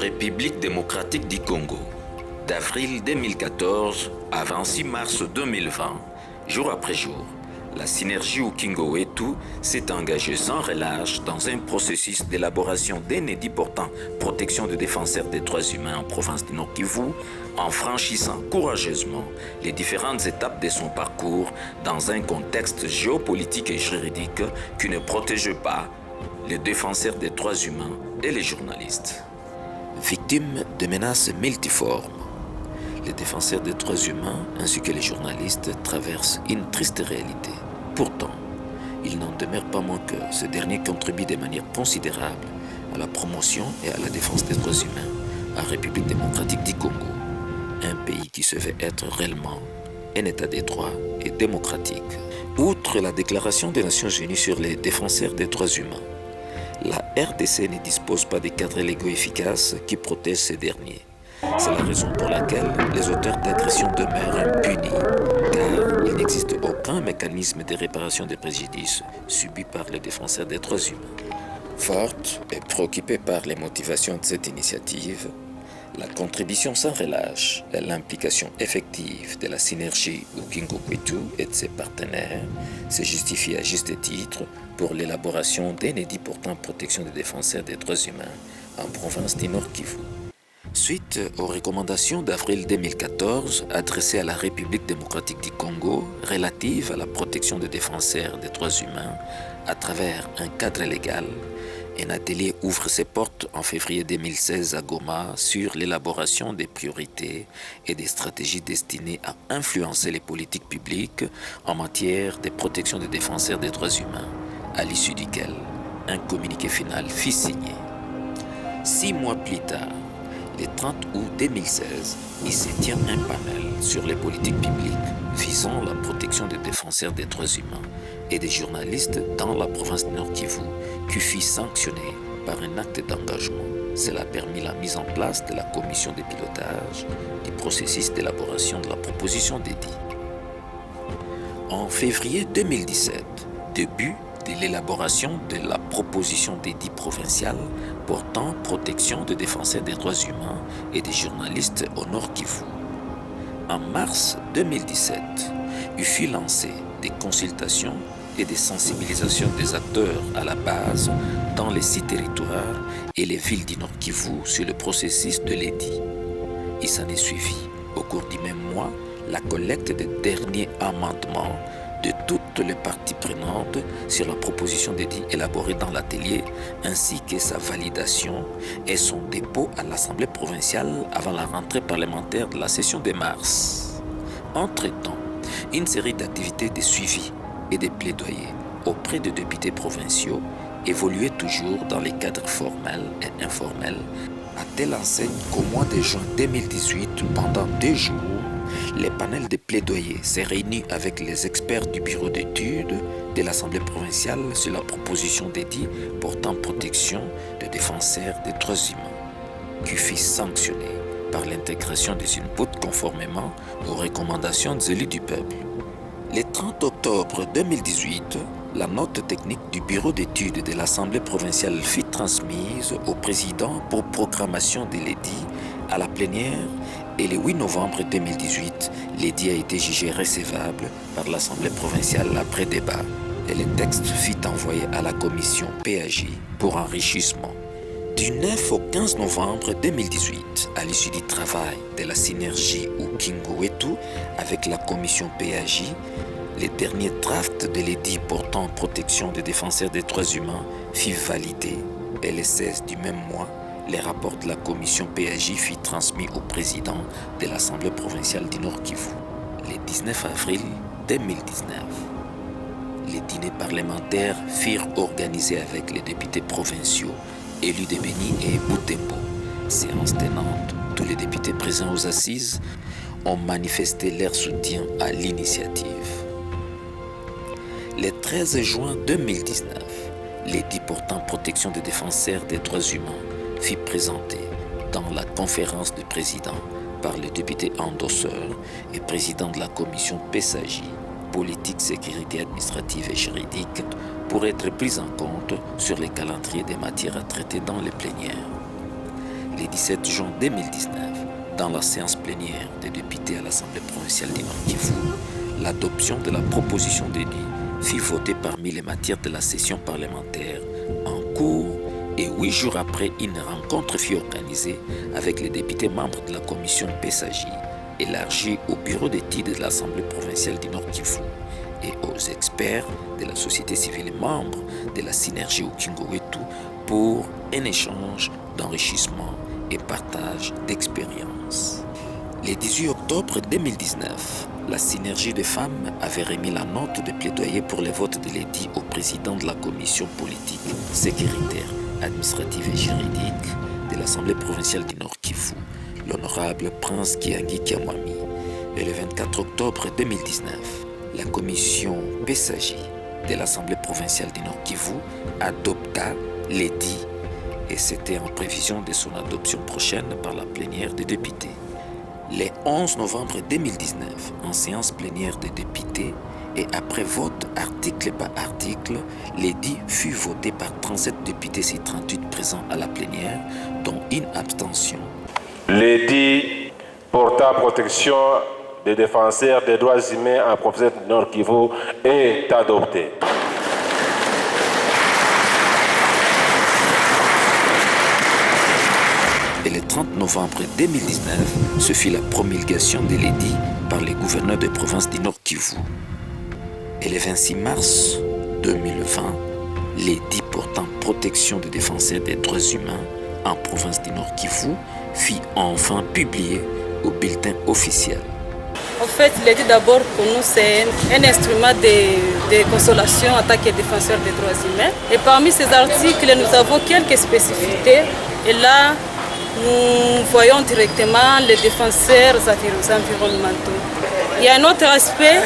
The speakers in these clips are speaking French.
République démocratique du Congo, d'avril 2014 à 26 mars 2020, jour après jour, la synergie Ukingo Wetu s'est engagée sans relâche dans un processus d'élaboration d'un édit portant protection des défenseurs des droits humains en province du Nord Kivu, en franchissant courageusement les différentes étapes de son parcours dans un contexte géopolitique et juridique qui ne protège pas les défenseurs des droits humains et les journalistes. Victimes de menaces multiformes, les défenseurs des droits humains ainsi que les journalistes traversent une triste réalité. Pourtant, il n'en demeure pas moins que ces derniers contribuent de manière considérable à la promotion et à la défense des droits humains en République démocratique du Congo, un pays qui se veut être réellement un état de droit et démocratique. Outre la déclaration des Nations Unies sur les défenseurs des droits humains, la RDC ne dispose pas de cadres légaux efficaces qui protègent ces derniers. C'est la raison pour laquelle les auteurs d'agressions demeurent impunis, car il n'existe aucun mécanisme de réparation des préjudices subis par les défenseurs des droits humains. Forte et préoccupée par les motivations de cette initiative, la contribution sans relâche et l'implication effective de la synergie Ukingo Wetu et de ses partenaires se justifient à juste titre pour l'élaboration d'un édit portant protection des défenseurs des droits humains en province du Nord Kivu. Suite aux recommandations d'avril 2014 adressées à la République démocratique du Congo relatives à la protection des défenseurs des droits humains à travers un cadre légal, un atelier ouvre ses portes en février 2016 à Goma sur l'élaboration des priorités et des stratégies destinées à influencer les politiques publiques en matière de protection des défenseurs des droits humains, à l'issue duquel un communiqué final fut signé. 6 mois plus tard, le 30 août 2016, il se tient un panel sur les politiques publiques visant la protection des défenseurs des droits humains et des journalistes dans la province du Nord Kivu qui fut sanctionné par un acte d'engagement. Cela a permis la mise en place de la commission de pilotage du processus d'élaboration de la proposition d'édit. En février 2017, début de l'élaboration de la proposition d'édit provincial portant protection des défenseurs des droits humains et des journalistes au Nord Kivu. En mars 2017, il fut lancé des consultations et des sensibilisations des acteurs à la base dans les 6 territoires et les villes du Nord Kivu sur le processus de l'édit. Il s'en est suivi, au cours du même mois, la collecte des derniers amendements de toutes les parties prenantes sur la proposition d'édit élaborée dans l'atelier, ainsi que sa validation et son dépôt à l'Assemblée provinciale avant la rentrée parlementaire de la session de mars. Entre-temps, une série d'activités de suivi et de plaidoyer auprès des députés provinciaux évoluait toujours dans les cadres formels et informels, à telle enseigne qu'au mois de juin 2018, pendant 2 jours, les panels de plaidoyer s'est réunis avec les experts du bureau d'études de l'Assemblée provinciale sur la proposition d'édit portant protection des défenseurs des droits humains, qui fut sanctionné par l'intégration des inputs conformément aux recommandations des élus du peuple. Le 30 octobre 2018, la note technique du bureau d'études de l'Assemblée provinciale fut transmise au président pour programmation de l'édit à la plénière et le 8 novembre 2018, l'édit a été jugé recevable par l'Assemblée provinciale après débat et le texte fut envoyé à la commission PAJ pour enrichissement. Du 9 au 15 novembre 2018, à l'issue du travail de la synergie Ukingo Wetu avec la commission PAJ, les derniers drafts de l'édit portant protection des défenseurs des droits humains furent validés et le 16 du même mois, les rapports de la commission PAJ furent transmis au président de l'Assemblée provinciale du Nord Kivu. Le 19 avril 2019, les dîners parlementaires furent organisés avec les députés provinciaux élus de Beni et Butembo. Séance tenante, tous les députés présents aux assises ont manifesté leur soutien à l'initiative. Le 13 juin 2019, l'édit portant protection des défenseurs des droits humains fut présenté dans la conférence de présidents par le député endosseur et président de la commission PSAJ, politique, sécurité administrative et juridique, pour être pris en compte sur les calendriers des matières à traiter dans les plénières. Le le 17 juin 2019, dans la séance plénière des députés à l'Assemblée provinciale du Nord Kivu, l'adoption de la proposition de dit fut votée parmi les matières de la session parlementaire en cours et 8 jours après, une rencontre fut organisée avec les députés membres de la commission PESAGI, élargie au bureau d'études de l'Assemblée provinciale du Nord Kivu et aux experts de la société civile membres de la synergie Ukingo-Wetu pour un échange d'enrichissement et partage d'expériences. Le 18 octobre 2019, la synergie des femmes avait remis la note de plaidoyer pour le vote de l'édit au président de la commission politique, sécuritaire, administrative et juridique de l'Assemblée provinciale du Nord Kivu, l'honorable Prince Kiangi Kiamwami. Et le 24 octobre 2019, la commission PESAGI de l'Assemblée provinciale du Nord Kivu adopta l'édit et c'était en prévision de son adoption prochaine par la plénière des députés. Le 11 novembre 2019, en séance plénière des députés et après vote article par article, l'édit fut voté par 37 députés sur 38 présents à la plénière, dont une abstention. L'édit portant protection des défenseurs des droits humains en province du Nord Kivu est adopté. Et le 30 novembre 2019, ce fut la promulgation de l'édit par les gouverneurs de province du Nord Kivu. Et le 26 mars 2020, l'édit portant protection des défenseurs des droits humains en province du Nord Kivu fut enfin publié au bulletin officiel. En fait, l'édit d'abord pour nous c'est un instrument de consolation en tant que défenseur des droits humains. Et parmi ces articles, nous avons quelques spécificités. Et là, nous voyons directement les défenseurs environnementaux. Il y a un autre aspect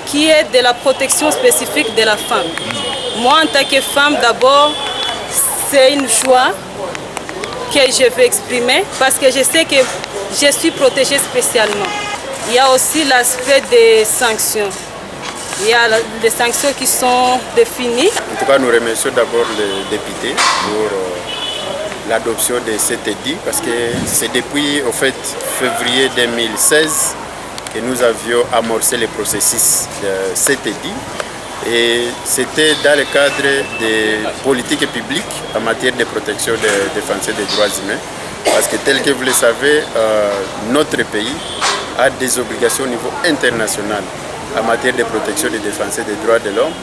qui est de la protection spécifique de la femme. Moi, en tant que femme, d'abord, c'est une joie que je veux exprimer parce que je sais que je suis protégée spécialement. Il y a aussi l'aspect des sanctions. Il y a des sanctions qui sont définies. En tout cas, nous remercions d'abord les députés pour l'adoption de cet édit parce que c'est depuis au fait, février 2016 que nous avions amorcé le processus de cet édit. Et c'était dans le cadre des politiques publiques en matière de protection des défenseurs des droits humains. Parce que tel que vous le savez, notre pays a des obligations au niveau international en matière de protection des défenseurs des droits de l'homme.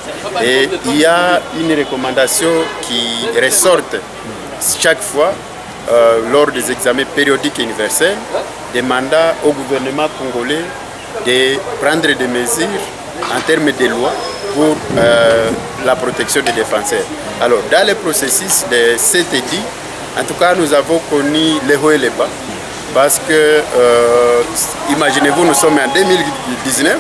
Et il y a une recommandation qui ressort chaque fois lors des examens périodiques universels, demandant au gouvernement congolais de prendre des mesures en termes de loi pour la protection des défenseurs. Alors, dans le processus de cet édit, en tout cas, nous avons connu les hauts et les bas. Parce que, imaginez-vous, nous sommes en 2019,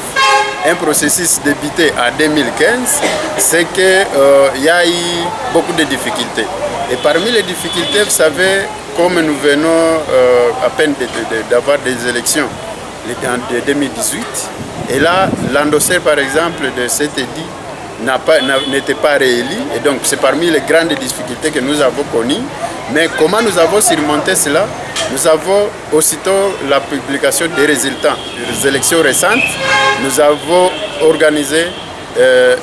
un processus débuté en 2015, c'est qu'il y a eu beaucoup de difficultés. Et parmi les difficultés, vous savez, comme nous venons à peine d'avoir des élections en 2018, et là, l'endosseur, par exemple, de cet édit n'était pas réélu. Et donc, c'est parmi les grandes difficultés que nous avons connues. Mais comment nous avons surmonté cela? Nous avons aussitôt la publication des résultats des élections récentes. Nous avons organisé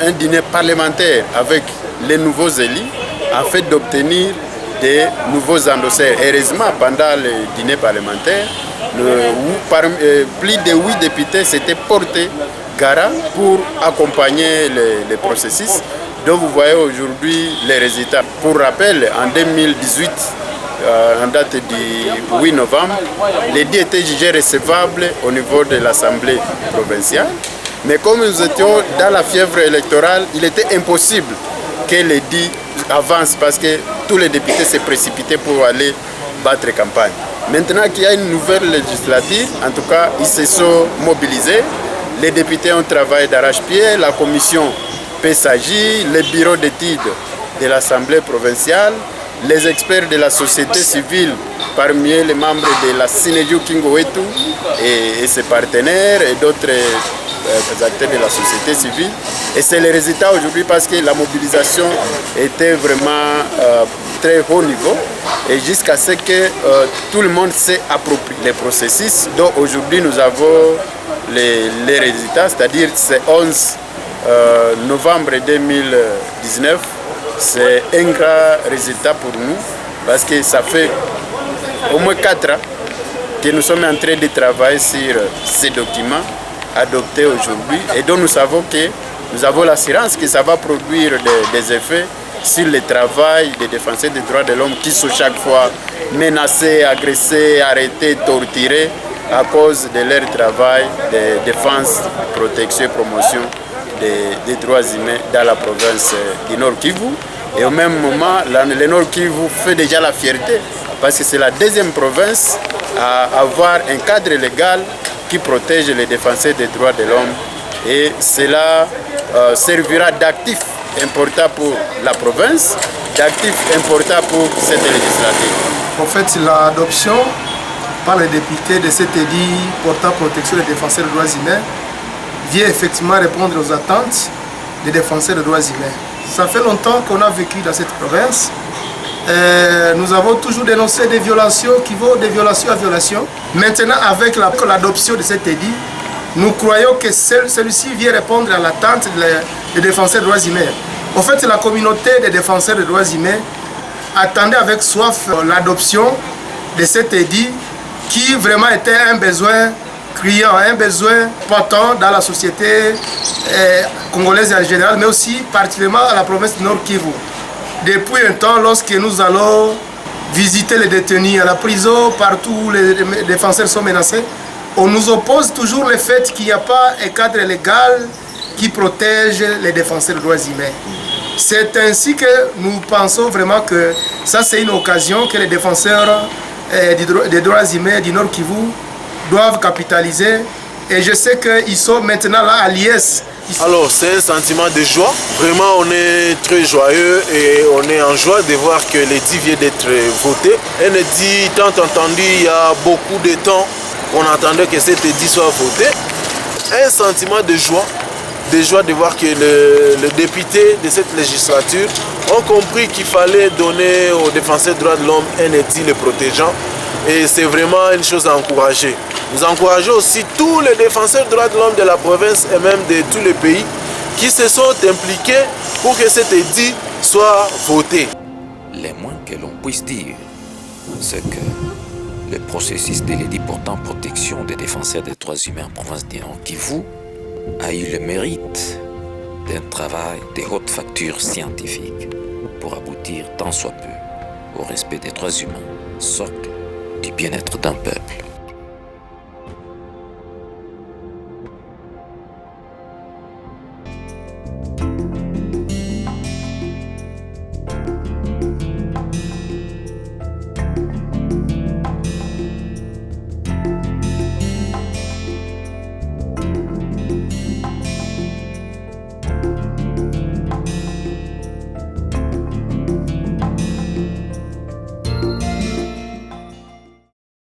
un dîner parlementaire avec les nouveaux élus afin d'obtenir des nouveaux endosseurs. Heureusement, pendant le dîner parlementaire, plus de 8 députés s'étaient portés garant pour accompagner les processus dont vous voyez aujourd'hui les résultats. Pour rappel, en 2018, en date du 8 novembre, l'édit était jugé recevable au niveau de l'Assemblée provinciale. Mais comme nous étions dans la fièvre électorale, il était impossible que l'édit avance parce que tous les députés se précipitaient pour aller battre campagne. Maintenant qu'il y a une nouvelle législative, en tout cas, ils se sont mobilisés. Les députés ont travaillé d'arrache-pied, la commission PESAGI, le bureau d'études de l'Assemblée provinciale, les experts de la société civile, parmi les membres de la synergie Ukingo-Wetu et ses partenaires et d'autres acteurs de la société civile. Et c'est le résultat aujourd'hui parce que la mobilisation était vraiment très haut niveau et jusqu'à ce que tout le monde s'approprie les processus. Donc aujourd'hui nous avons les résultats, c'est-à-dire c'est 11 novembre 2019. C'est un grand résultat pour nous parce que ça fait au moins 4 ans que nous sommes en train de travailler sur ces documents adoptés aujourd'hui et dont nous savons que nous avons l'assurance que ça va produire des effets sur le travail des défenseurs des droits de l'homme qui sont chaque fois menacés, agressés, arrêtés, torturés à cause de leur travail de défense, protection et promotion des droits humains dans la province du Nord Kivu. Et au même moment, le Nord Kivu fait déjà la fierté parce que c'est la deuxième province à avoir un cadre légal qui protège les défenseurs des droits de l'homme. Et cela servira d'actif important pour la province, d'actif important pour cette législature. En fait, l'adoption par les députés de cet édit portant protection des défenseurs des droits humains vient effectivement répondre aux attentes des défenseurs des droits humains. Ça fait longtemps qu'on a vécu dans cette province. Nous avons toujours dénoncé des violations qui vont de violation à violation. Maintenant, avec l'adoption de cet édit, nous croyons que celui-ci vient répondre à l'attente des défenseurs des droits humains. En fait, la communauté des défenseurs des droits humains attendait avec soif l'adoption de cet édit qui vraiment était un besoin criant, un besoin portant dans la société congolaise en général, mais aussi particulièrement à la province du Nord Kivu. Depuis un temps, lorsque nous allons visiter les détenus à la prison, partout où les défenseurs sont menacés, on nous oppose toujours le fait qu'il n'y a pas un cadre légal qui protège les défenseurs des droits humains. C'est ainsi que nous pensons vraiment que ça c'est une occasion que les défenseurs des droits humains du Nord Kivu doivent capitaliser. Et je sais qu'ils sont maintenant là à l'IS. Alors c'est un sentiment de joie. Vraiment on est très joyeux et on est en joie de voir que l'édit vient d'être voté. Un édit tant entendu il y a beaucoup de temps qu'on attendait que cet édit soit voté. Un sentiment de joie de voir que les députés de cette législature ont compris qu'il fallait donner aux défenseurs des droits de l'homme un édit les protégeant. Et c'est vraiment une chose à encourager. Nous encourageons aussi tous les défenseurs des droits de l'homme de la province et même de tous les pays qui se sont impliqués pour que cet édit soit voté. Le moins que l'on puisse dire, c'est que le processus de l'édit portant protection des défenseurs des droits humains en province du Nord Kivu a eu le mérite d'un travail de haute facture scientifique pour aboutir tant soit peu au respect des droits humains, socle du bien-être d'un peuple.